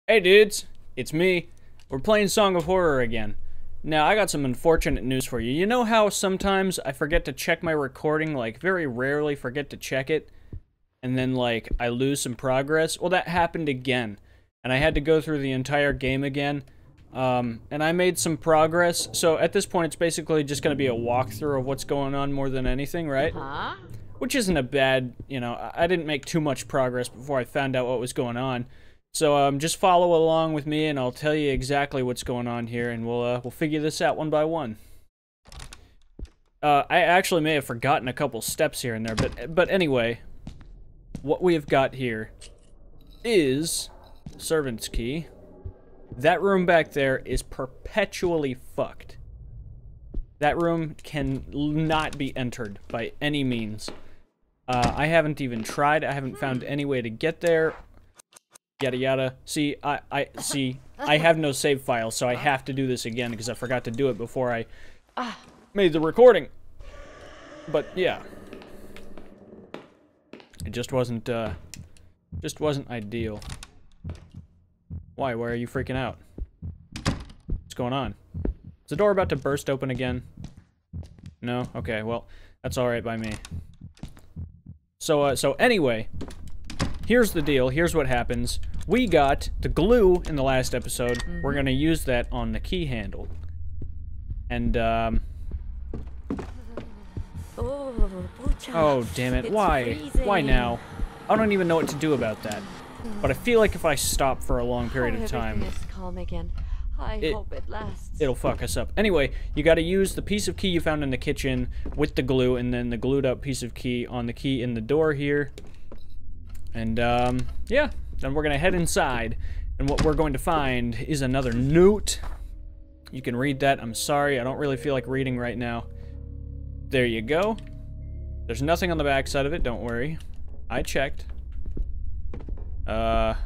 Hey dudes, it's me. We're playing Song of Horror again. Now, I got some unfortunate news for you. You know how sometimes I forget to check my recording, like very rarely forget to check it, and then like I lose some progress? Well, that happened again, and I had to go through the entire game again, and I made some progress. So at this point, it's basically just going to be a walkthrough of what's going on more than anything, right? Huh? Which isn't a bad, you know, I didn't make too much progress before I found out what was going on. So just follow along with me, and I'll tell you exactly what's going on here, and we'll figure this out one by one. I actually may have forgotten a couple steps here and there, but anyway, what we have got here is servant's key. That room back there is perpetually fucked. That room can not be entered by any means. I haven't even tried. I haven't found any way to get there. Yada yada. See, I have no save file, so I have to do this again because I forgot to do it before I made the recording. But yeah, it just wasn't ideal. Why? Why are you freaking out? What's going on? Is the door about to burst open again? No? Okay, well, that's alright by me. So anyway, here's the deal. Here's what happens. We got the glue in the last episode. We're gonna use that on the key handle. And, oh, damn it. Why? Why now? I don't even know what to do about that. But I feel like if I stop for a long period of time, Calm again. I hope it lasts. it'll fuck us up. Anyway, you gotta use the piece of key you found in the kitchen with the glue, and then the glued up piece of key on the key in the door here. And, yeah. Then we're gonna head inside, and what we're going to find is another note. You can read that. I'm sorry, I don't really feel like reading right now. There you go. There's nothing on the back side of it, don't worry. I checked. And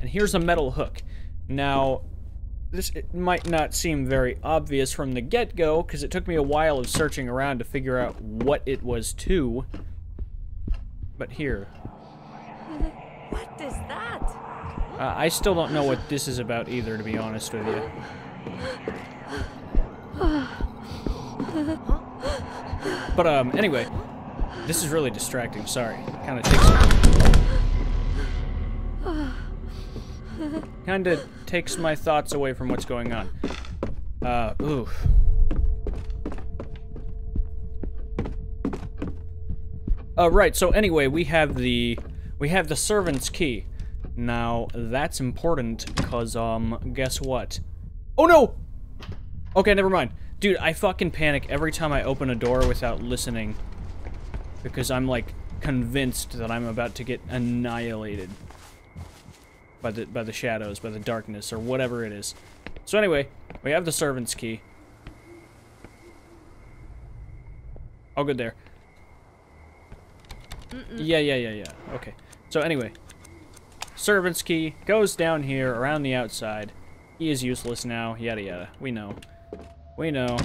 here's a metal hook. Now, it might not seem very obvious from the get-go, because it took me a while of searching around to figure out what it was to. But here. What is that? I still don't know what this is about either, to be honest with you. But, anyway. This is really distracting, sorry. Kinda takes my thoughts away from what's going on. Oof. Right, so anyway, we have the servant's key. Now, that's important, because, guess what? Oh no! Okay, never mind. Dude, I fucking panic every time I open a door without listening. Because I'm, like, convinced that I'm about to get annihilated. By the shadows, by the darkness, or whatever it is. So anyway, we have the servant's key. Oh, good there. Yeah. Okay. So anyway, servant's key goes down here around the outside. He is useless now. Yada yada. We know. We know.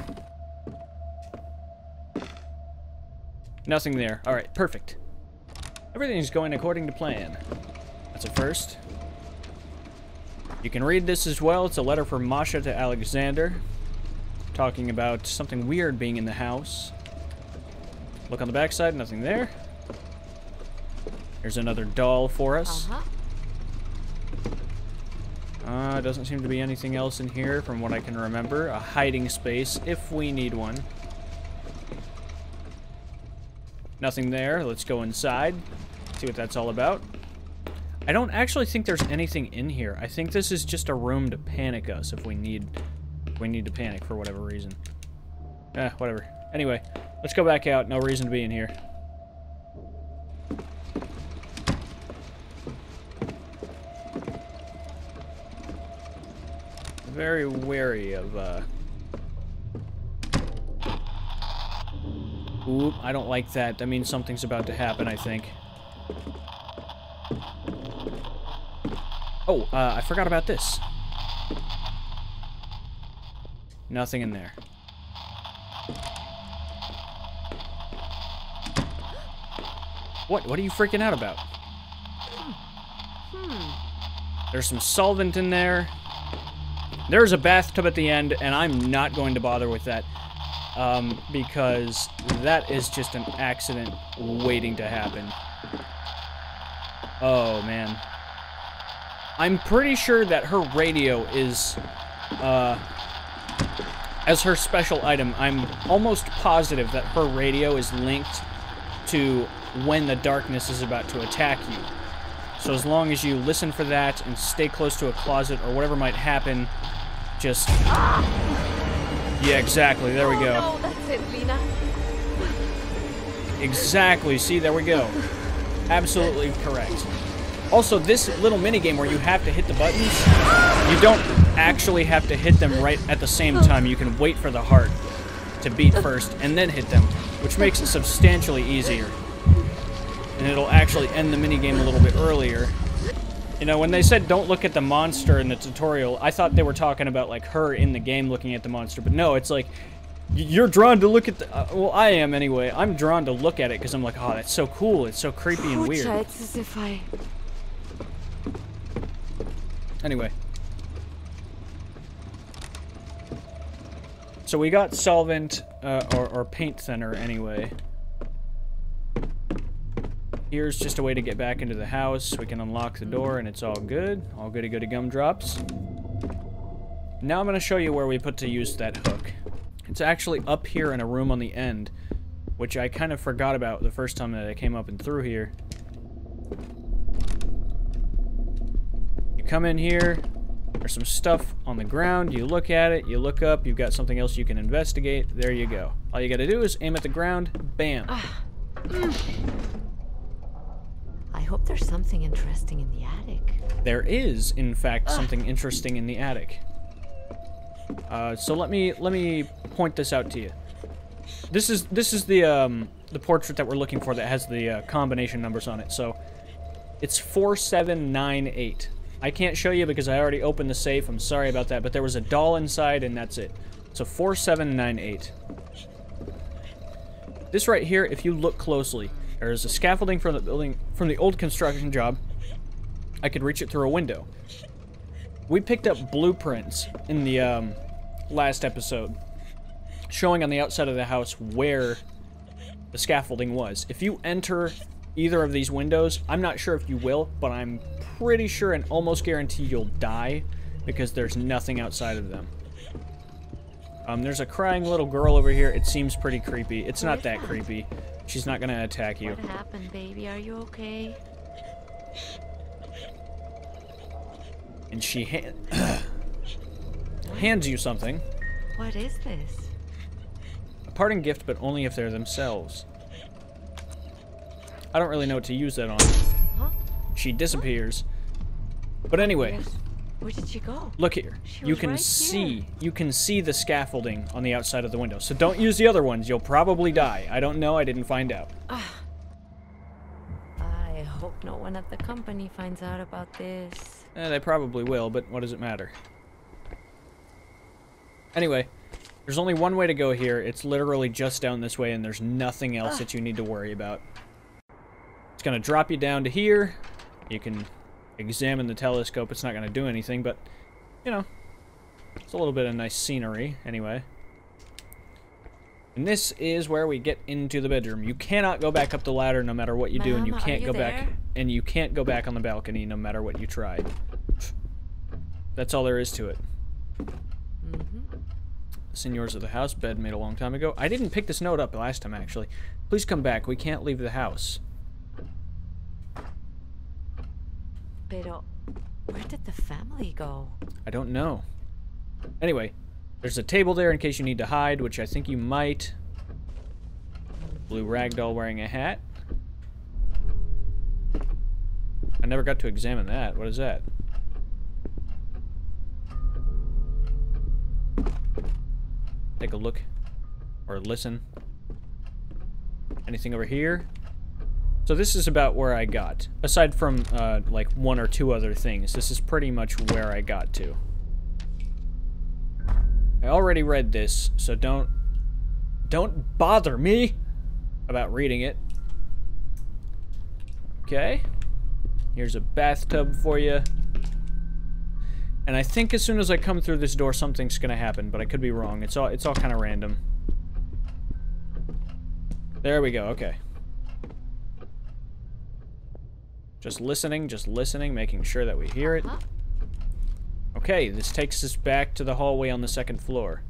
Nothing there. All right. Perfect. Everything's going according to plan. That's a first. You can read this as well. It's a letter from Masha to Alexander, talking about something weird being in the house. Look on the backside, nothing there. Here's another doll for us. Doesn't seem to be anything else in here from what I can remember. A hiding space, if we need one. Nothing there. Let's go inside, see what that's all about. I don't actually think there's anything in here. I think this is just a room to panic us if we need to panic for whatever reason. Whatever. Anyway, let's go back out. No reason to be in here. Very wary of, Oop, I don't like that. That means something's about to happen, I think. Oh, I forgot about this. Nothing in there. What? What are you freaking out about? There's some solvent in there. There's a bathtub at the end, and I'm not going to bother with that. Because that is just an accident waiting to happen. Oh, man. I'm pretty sure that her radio is, as her special item, I'm almost positive that her radio is linked to when the darkness is about to attack you. So as long as you listen for that and stay close to a closet or whatever might happen, just... Yeah, exactly. There we go. Oh, no, that's it, Lena. Exactly. See, there we go. Absolutely correct. Also, this little minigame where you have to hit the buttons, you don't actually have to hit them right at the same time. You can wait for the heart to beat first and then hit them, which makes it substantially easier. And it'll actually end the minigame a little bit earlier. You know, when they said don't look at the monster in the tutorial, I thought they were talking about, like, her in the game looking at the monster. But no, it's like, you're drawn to look at the... well, I am anyway. I'm drawn to look at it because I'm like, oh, that's so cool. It's so creepy and weird. It's as if I... Anyway. So we got solvent, or paint thinner anyway. Here's just a way to get back into the house. We can unlock the door and it's all good. All goody-goody gumdrops. Now I'm going to show you where we put to use that hook. It's actually up here in a room on the end, which I kind of forgot about the first time that I came up and through here. You come in here, there's some stuff on the ground, you look at it, you look up, you've got something else you can investigate, there you go. All you gotta do is aim at the ground, bam. I hope there's something interesting in the attic. There is, in fact, something interesting in the attic. So let me point this out to you. This is the portrait that we're looking for that has the combination numbers on it. So it's 4798. I can't show you because I already opened the safe. I'm sorry about that, but there was a doll inside and that's it. So 4798. This right here, if you look closely, there's a scaffolding from the building, from the old construction job. I could reach it through a window. We picked up blueprints in the last episode, showing on the outside of the house where the scaffolding was. If you enter either of these windows, I'm not sure if you will, but I'm pretty sure and almost guarantee you'll die because there's nothing outside of them. There's a crying little girl over here. It seems pretty creepy. It's not that creepy. She's not gonna attack you. What happened, baby? Are you okay? And she hands you something. What is this? A parting gift, but only if they're themselves. I don't really know what to use that on. Huh? She disappears. But anyway. Where did she go? Look here. You can right see here. you can see the scaffolding on the outside of the window. So don't use the other ones. You'll probably die. I don't know. I didn't find out. I hope no one at the company finds out about this. They probably will, but what does it matter? Anyway, there's only one way to go here. It's literally just down this way, and there's nothing else that you need to worry about. It's gonna drop you down to here. You can examine the telescope. It's not gonna do anything, but, you know, it's a little bit of nice scenery, anyway. And this is where we get into the bedroom. You cannot go back up the ladder no matter what you do, and you can't go back, and you can't go back on the balcony no matter what you try. That's all there is to it. Seniors of the house, bed made a long time ago. I didn't pick this note up last time, actually. Please come back. We can't leave the house. Pero, where did the family go? I don't know. Anyway, there's a table there in case you need to hide, which I think you might. Blue ragdoll wearing a hat. I never got to examine that. What is that? Take a look. Or listen. Anything over here? So this is about where I got. Aside from, like, one or two other things, this is pretty much where I got to. I already read this, so don't bother me about reading it. Okay. Here's a bathtub for you. And I think as soon as I come through this door, something's gonna happen, but I could be wrong. It's all kind of random. There we go, okay. Just listening, making sure that we hear it. Okay, this takes us back to the hallway on the second floor.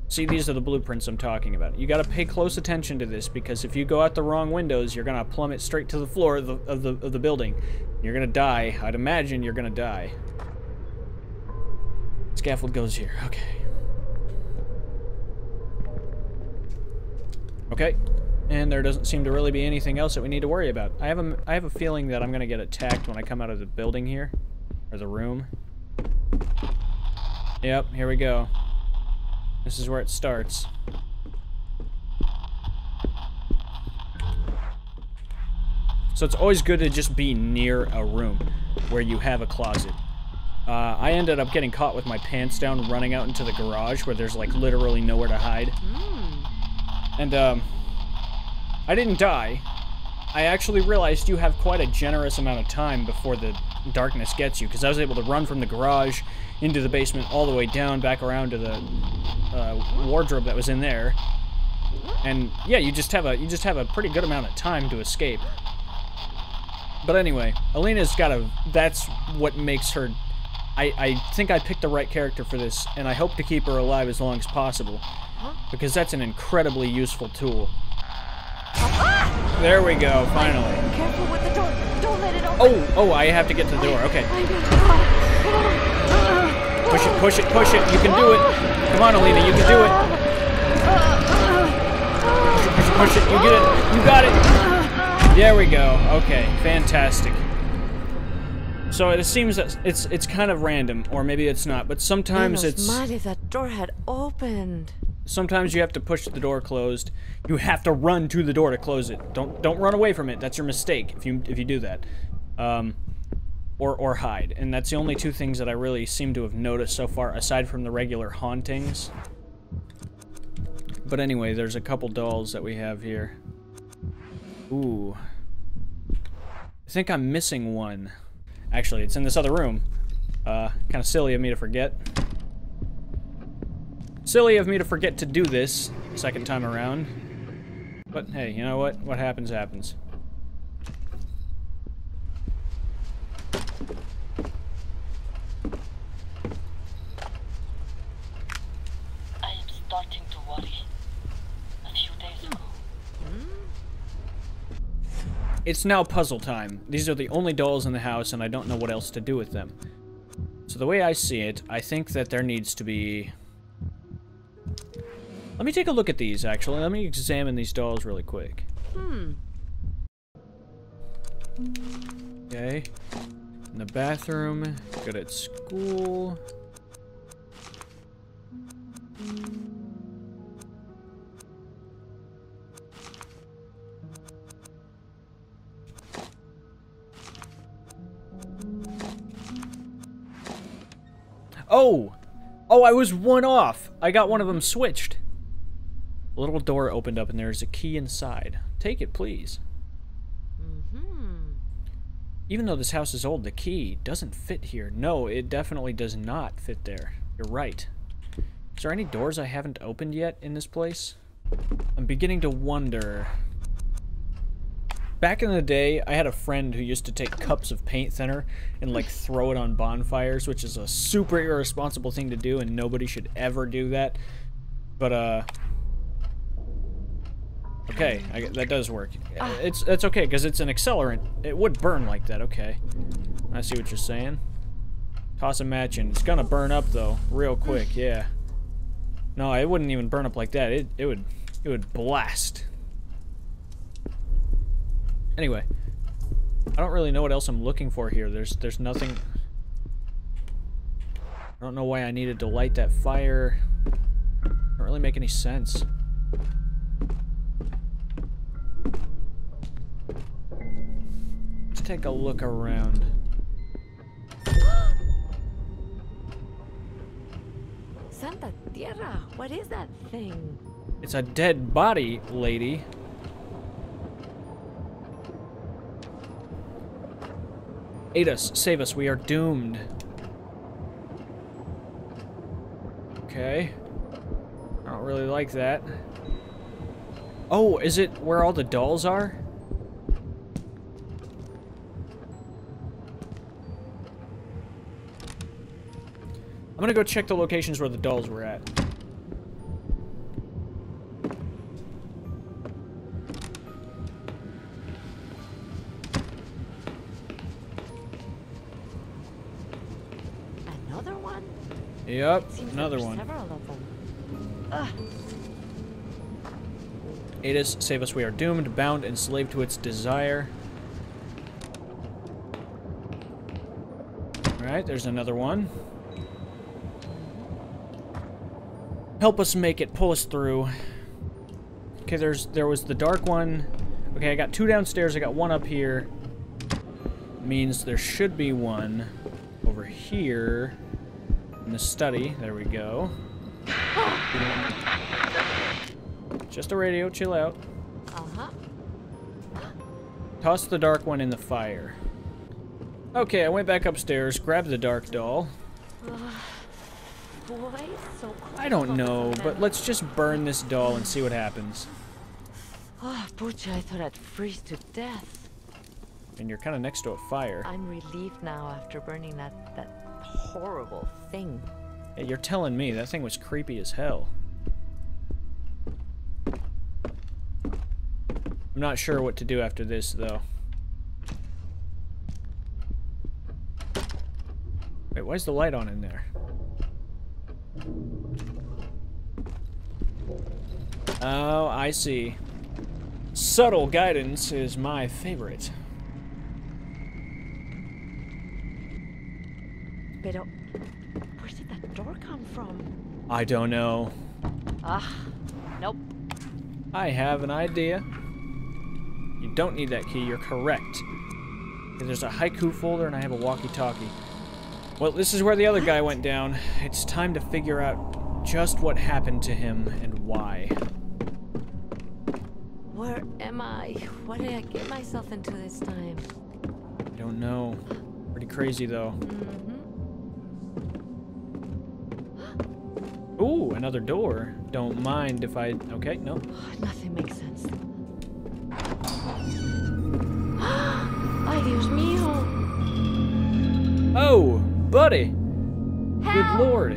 See, these are the blueprints I'm talking about. You gotta pay close attention to this, because if you go out the wrong windows, you're gonna plummet straight to the floor of the building. You're gonna die. I'd imagine you're gonna die. Scaffold goes here. Okay. Okay. And there doesn't seem to really be anything else that we need to worry about. I have a feeling that I'm gonna get attacked when I come out of the building here, or the room. Yep, here we go. This is where it starts. So it's always good to just be near a room where you have a closet. I ended up getting caught with my pants down running out into the garage where there's like literally nowhere to hide. And I didn't die. I actually realized you have quite a generous amount of time before the darkness gets you, because I was able to run from the garage into the basement all the way down, back around to the wardrobe that was in there. And yeah, you just have a pretty good amount of time to escape. But anyway, Alina's got a... That's what makes her... I think I picked the right character for this, and I hope to keep her alive as long as possible, because that's an incredibly useful tool. There we go, finally. Careful with the door. Don't let it open. Oh, I have to get to the door. Okay. Push it. You can do it. Come on, Alina, you can do it. Push it. You get it. You got it. There we go. Okay, fantastic. So it seems that it's kind of random, or maybe it's not, but sometimes it's... Mighty, that door had opened. Sometimes you have to push the door closed. You have to run to the door to close it. Don't run away from it. That's your mistake if you do that. Or hide. And that's the only two things that I really seem to have noticed so far, aside from the regular hauntings. But anyway, there's a couple dolls that we have here. Ooh. I think I'm missing one. Actually, it's in this other room. Kind of silly of me to forget. Silly of me to forget to do this second time around. But hey, you know what? What happens, happens. I am starting to worry. A few days ago. It's now puzzle time. These are the only dolls in the house, and I don't know what else to do with them. So the way I see it, I think that there needs to be... Let me take a look at these, actually. Let me examine these dolls really quick. Okay. In the bathroom. Good at school. Oh! Oh, I was one off! I got one of them switched. A little door opened up and there's a key inside. Take it, please. Even though this house is old, the key doesn't fit here. No, it definitely does not fit there. You're right. Is there any doors I haven't opened yet in this place? I'm beginning to wonder. Back in the day, I had a friend who used to take cups of paint thinner and like throw it on bonfires, which is a super irresponsible thing to do, and nobody should ever do that. But okay, that does work. It's okay because it's an accelerant. It would burn like that. Okay, I see what you're saying. Toss a match in. It's gonna burn up though, real quick. Yeah. No, it wouldn't even burn up like that. It would blast. Anyway, I don't really know what else I'm looking for here. There's nothing. I don't know why I needed to light that fire. Don't really make any sense. Let's take a look around. Santa Tierra, what is that thing? It's a dead body, lady. Aid us, save us, we are doomed. Okay. I don't really like that. Oh, is it where all the dolls are? I'm gonna go check the locations where the dolls were at. Another one? Yep, Seems another there were one. Several of them. Ugh. Aid us, save us, we are doomed, bound, enslaved to its desire. Alright, there's another one. Help us make it, pull us through. Okay, there was the dark one. Okay, I got 2 downstairs, I got 1 up here. Means there should be 1 over here in the study. There we go. Just a radio, chill out. Uh-huh. Toss the dark one in the fire. Okay, I went back upstairs, grabbed the dark doll. Why so cold I don't know, over but there? let's just burn this doll and see what happens. Oh, Butch, I thought I'd freeze to death. And you're kind of next to a fire. I'm relieved now after burning that horrible thing. Hey, you're telling me that thing was creepy as hell. I'm not sure what to do after this, though. Wait, why's the light on in there? Oh, I see. Subtle guidance is my favorite. Pero, where did that door come from? I don't know. Ah, nope. I have an idea. You don't need that key, you're correct. Okay, there's a haiku folder and I have a walkie-talkie. Well, this is where the other guy went down. It's time to figure out just what happened to him and why. Where am I? What did I get myself into this time? I don't know. Pretty crazy, though. Ooh, another door. Don't mind if I... Okay, no. Nothing makes sense. Ay, Dios mío! Oh, buddy! Help! Good lord.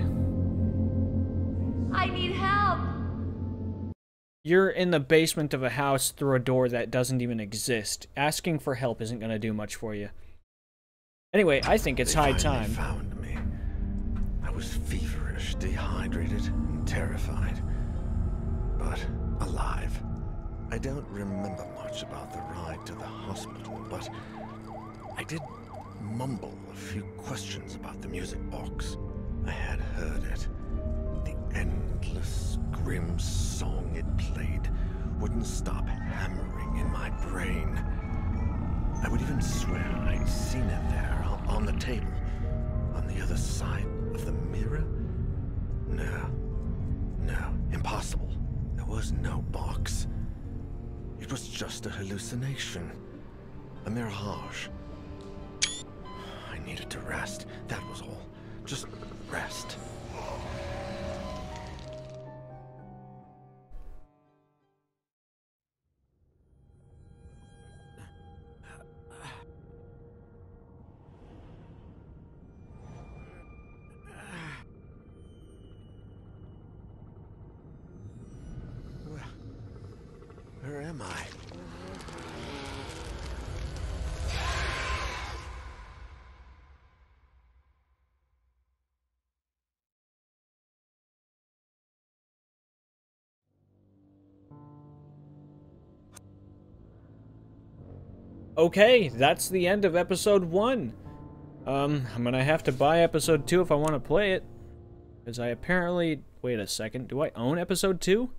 I need help! You're in the basement of a house through a door that doesn't even exist. Asking for help isn't going to do much for you. Anyway, I think it's high time. They found me. I was feverish, dehydrated, and terrified. But alive. I don't remember much about the ride to the hospital, but I did mumble a few questions about the music box. I had heard it. The endless, grim song it played wouldn't stop hammering in my brain. I would even swear I'd seen it there on the table, on the other side of the mirror. No, impossible. There was no box. It was just a hallucination, a mirage. I needed to rest, that was all. Just rest. Where am I? Okay, that's the end of episode 1. I'm gonna have to buy episode 2 if I want to play it. Because I apparently... Wait a second, do I own episode 2?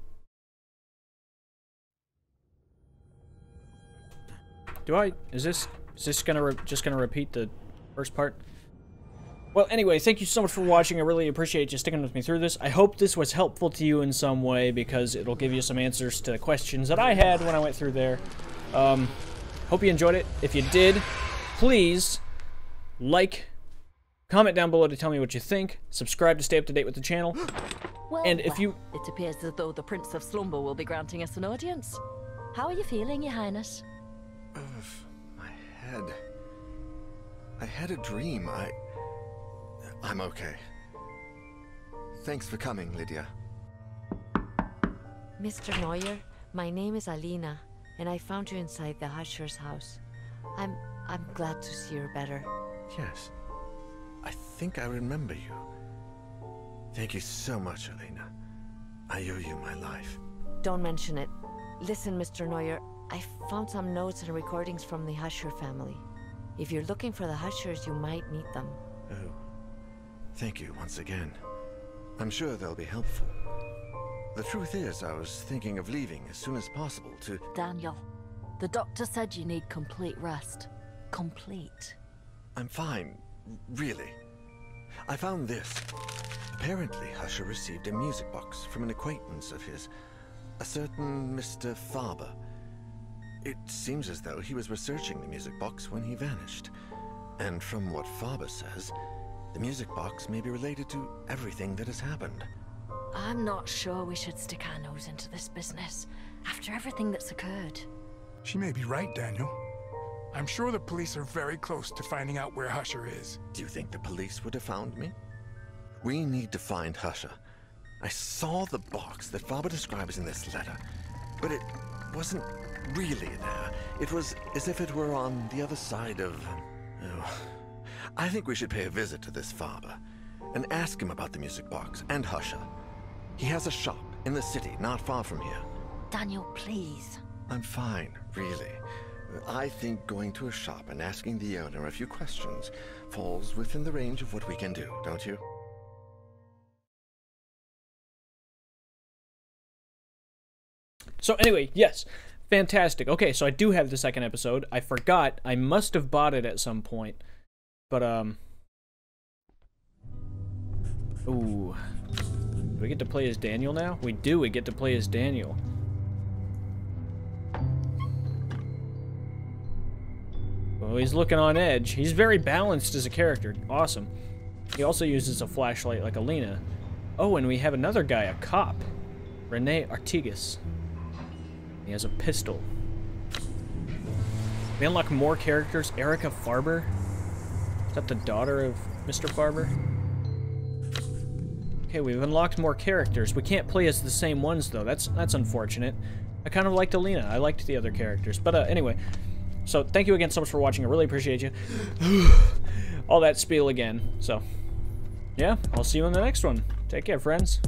Do I? Is this gonna just gonna repeat the first part? Well, anyway, thank you so much for watching. I really appreciate you sticking with me through this. I hope this was helpful to you in some way, because it'll give you some answers to the questions that I had when I went through there. Hope you enjoyed it. If you did, please like, comment down below to tell me what you think, subscribe to stay up to date with the channel, Well, And if you... it appears as though the Prince of Slumber will be granting us an audience. How are you feeling, Your Highness? My head. I had a dream. I'm okay. Thanks for coming, Lydia. Mr. Neuer, my name is Alina, and I found you inside the Husher's house. I'm glad to see you're better. Yes. I think I remember you. Thank you so much, Elena. I owe you my life. Don't mention it. Listen, Mr. Neuer, I found some notes and recordings from the Husher family. If you're looking for the Hushers, you might meet them. Oh. Thank you once again. I'm sure they'll be helpful. The truth is, I was thinking of leaving as soon as possible to... Daniel, the doctor said you need complete rest. Complete. I'm fine. Really. I found this. Apparently, Husher received a music box from an acquaintance of his, a certain Mr. Faber. It seems as though he was researching the music box when he vanished. And from what Faber says, the music box may be related to everything that has happened. I'm not sure we should stick our nose into this business after everything that's occurred. She may be right, Daniel. I'm sure the police are very close to finding out where Husher is. Do you think the police would have found me? We need to find Husher. I saw the box that Faber describes in this letter, but it wasn't really there. It was as if it were on the other side of... Oh. I think we should pay a visit to this Faber and ask him about the music box and Husher. He has a shop in the city, not far from here. Daniel, please. I'm fine, really. I think going to a shop and asking the owner a few questions falls within the range of what we can do, don't you? So anyway, yes. Fantastic. Okay, so I do have the second episode. I forgot. I must have bought it at some point. But, ooh. Do we get to play as Daniel now? We do. We get to play as Daniel. Well, he's looking on edge. He's very balanced as a character. Awesome. He also uses a flashlight like Alina. Oh, and we have another guy, a cop. Rene Artigas. He has a pistol. We unlock more characters. Erica Farber. Is that the daughter of Mr. Farber? Okay, we've unlocked more characters. We can't play as the same ones, though. That's unfortunate. I kind of liked Alina. I liked the other characters. But anyway, so thank you again so much for watching. I really appreciate you. All that spiel again. So, yeah, I'll see you in the next one. Take care, friends.